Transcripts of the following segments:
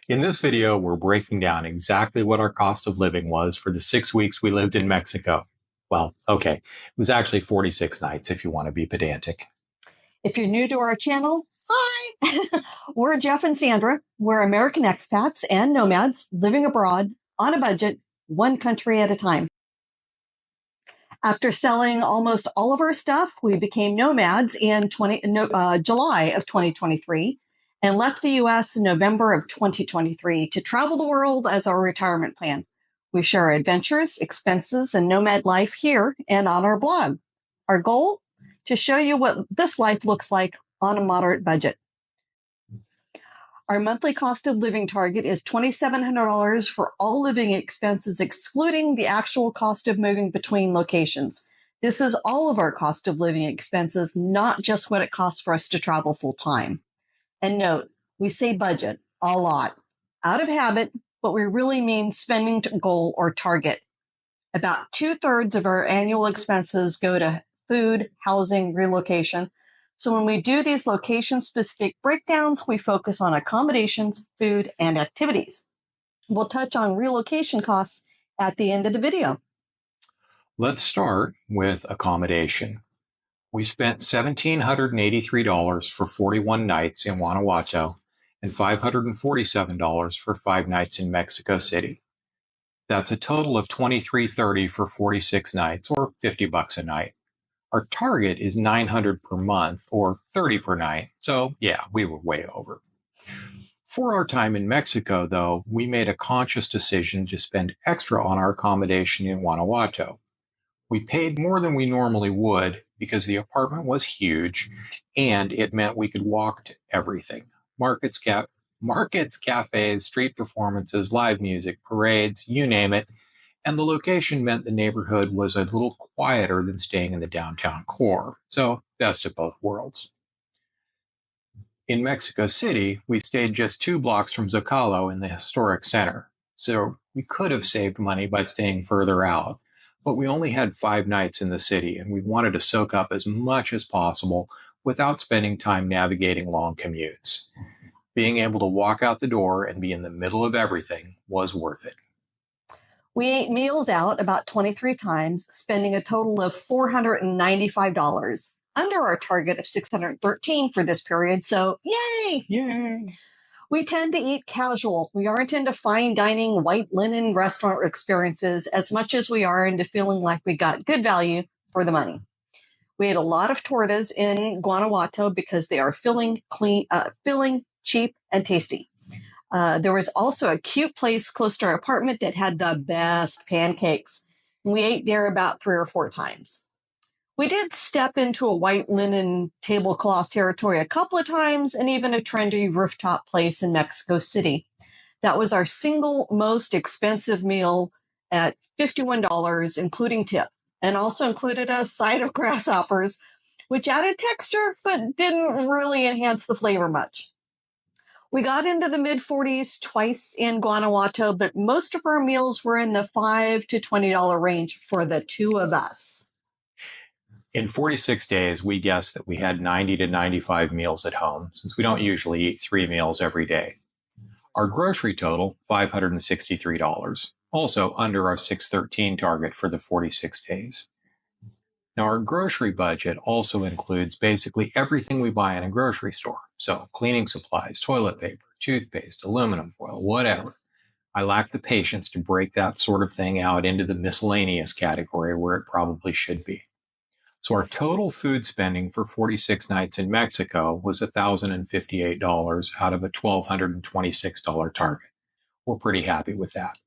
In this video, we're breaking down exactly what our cost of living was for the 6 weeks we lived in Mexico. Well, okay, it was actually 46 nights if you want to be pedantic. If you're new to our channel, hi! We're Jeff and Sandra. We're American expats and nomads living abroad on a budget, one country at a time. After selling almost all of our stuff, we became nomads in July of 2023 and left the U.S. in November of 2023 to travel the world as our retirement plan. We share our adventures, expenses, and nomad life here and on our blog. Our goal? To show you what this life looks like on a moderate budget. Our monthly cost of living target is $2,700 for all living expenses, excluding the actual cost of moving between locations. This is all of our cost of living expenses, not just what it costs for us to travel full time. And note, we say budget a lot, out of habit, but we really mean spending goal or target. About 2/3 of our annual expenses go to food, housing, relocation. So when we do these location-specific breakdowns, we focus on accommodations, food, and activities. We'll touch on relocation costs at the end of the video. Let's start with accommodation. We spent $1,783 for 41 nights in Guanajuato and $547 for 5 nights in Mexico City. That's a total of $2,330 for 46 nights, or $50 a night. Our target is $900 per month, or $30 per night. So yeah, we were way over. For our time in Mexico, though, we made a conscious decision to spend extra on our accommodation in Guanajuato. We paid more than we normally would because the apartment was huge and it meant we could walk to everything. Markets, cafes, street performances, live music, parades, you name it. And the location meant the neighborhood was a little quieter than staying in the downtown core. So, best of both worlds. In Mexico City, we stayed just 2 blocks from Zocalo in the historic center. So, we could have saved money by staying further out. But we only had 5 nights in the city, and we wanted to soak up as much as possible without spending time navigating long commutes. Being able to walk out the door and be in the middle of everything was worth it. We ate meals out about 23 times, spending a total of $495, under our target of $613 for this period. So, yay! Yay! We tend to eat casual. We aren't into fine dining, white linen restaurant experiences as much as we are into feeling like we got good value for the money. We ate a lot of tortas in Guanajuato because they are filling, cheap, and tasty. There was also a cute place close to our apartment that had the best pancakes. We ate there about 3 or 4 times. We did step into a white linen tablecloth territory a couple of times and even a trendy rooftop place in Mexico City. That was our single most expensive meal at $51, including tip, and also included a side of grasshoppers, which added texture but didn't really enhance the flavor much. We got into the mid-40s twice in Guanajuato, but most of our meals were in the $5 to $20 range for the 2 of us. In 46 days, we guessed that we had 90 to 95 meals at home, since we don't usually eat 3 meals every day. Our grocery total, $563, also under our $613 target for the 46 days. Now, our grocery budget also includes basically everything we buy in a grocery store. So, cleaning supplies, toilet paper, toothpaste, aluminum foil, whatever. I lack the patience to break that sort of thing out into the miscellaneous category where it probably should be. So our total food spending for 46 nights in Mexico was $1,058 out of a $1,226 target. We're pretty happy with that.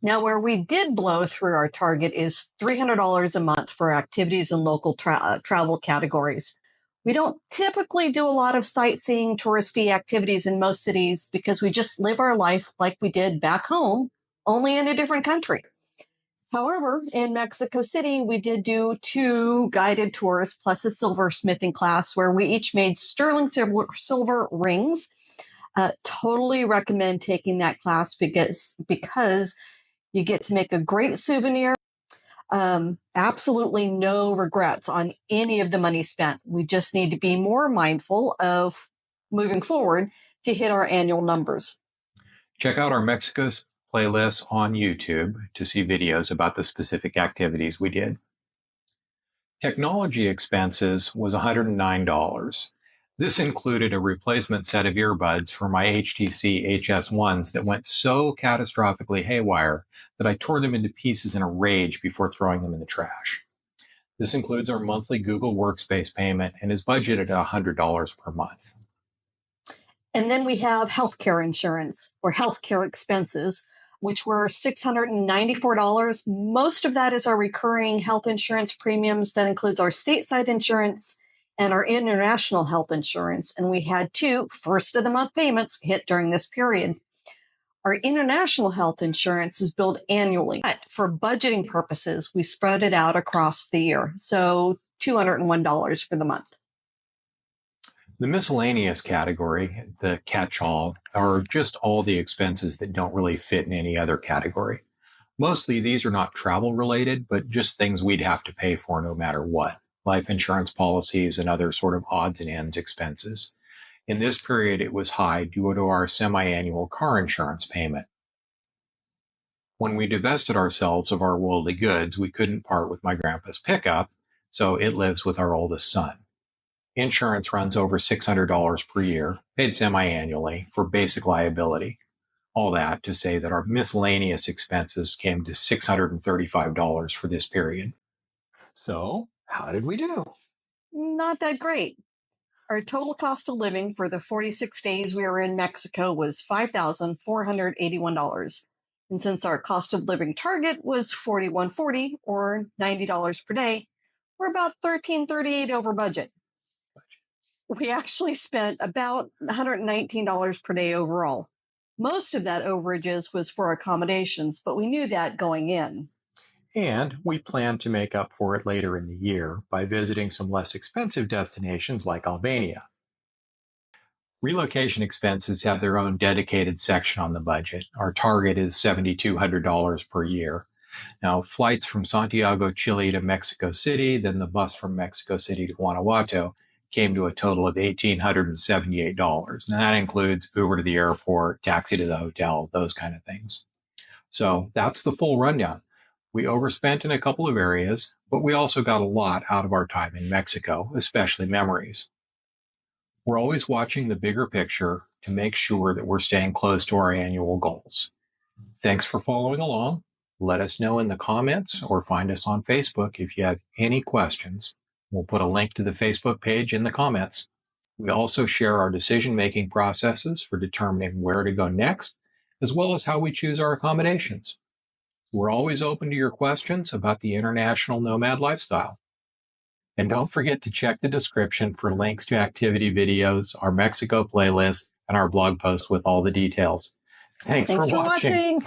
Now, where we did blow through our target is $300 a month for activities and local travel categories. We don't typically do a lot of sightseeing, touristy activities in most cities because we just live our life like we did back home, only in a different country. However, in Mexico City, we did do 2 guided tours plus a silversmithing class where we each made sterling silver rings. Totally recommend taking that class because you get to make a great souvenir. Absolutely no regrets on any of the money spent. We just need to be more mindful of moving forward to hit our annual numbers. Check out our Mexico's playlist on YouTube to see videos about the specific activities we did. Technology expenses was $109. This included a replacement set of earbuds for my HTC HS1s that went so catastrophically haywire that I tore them into pieces in a rage before throwing them in the trash. This includes our monthly Google Workspace payment and is budgeted at $100 per month. And then we have healthcare insurance or healthcare expenses, which were $694. Most of that is our recurring health insurance premiums. That includes our stateside insurance and our international health insurance. And we had two first of the month payments hit during this period. Our international health insurance is billed annually. But for budgeting purposes, we spread it out across the year. So $201 for the month. The miscellaneous category, the catch-all, are just all the expenses that don't really fit in any other category. Mostly these are not travel related, but just things we'd have to pay for no matter what. Life insurance policies and other sort of odds and ends expenses. In this period, it was high due to our semi-annual car insurance payment. When we divested ourselves of our worldly goods, we couldn't part with my grandpa's pickup, so it lives with our oldest son. Insurance runs over $600 per year, paid semi-annually, for basic liability. All that to say that our miscellaneous expenses came to $635 for this period. So, how did we do? Not that great. Our total cost of living for the 46 days we were in Mexico was $5,481. And since our cost of living target was $4,140 or $90 per day, we're about $1,338 over budget. We actually spent about $119 per day overall. Most of that overages was for accommodations, but we knew that going in. And we plan to make up for it later in the year by visiting some less expensive destinations like Albania. Relocation expenses have their own dedicated section on the budget. Our target is $7,200 per year. Now, flights from Santiago, Chile to Mexico City, then the bus from Mexico City to Guanajuato came to a total of $1,878. Now, that includes Uber to the airport, taxi to the hotel, those kind of things. So that's the full rundown. We overspent in a couple of areas, but we also got a lot out of our time in Mexico, especially memories. We're always watching the bigger picture to make sure that we're staying close to our annual goals. Thanks for following along. Let us know in the comments or find us on Facebook if you have any questions. We'll put a link to the Facebook page in the comments. We also share our decision-making processes for determining where to go next, as well as how we choose our accommodations. We're always open to your questions about the international nomad lifestyle. And don't forget to check the description for links to activity videos, our Mexico playlist, and our blog post with all the details. Thanks for watching.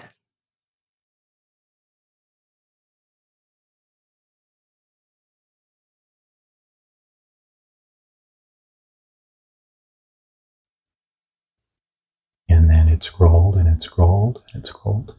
And then it scrolled and it scrolled and it scrolled.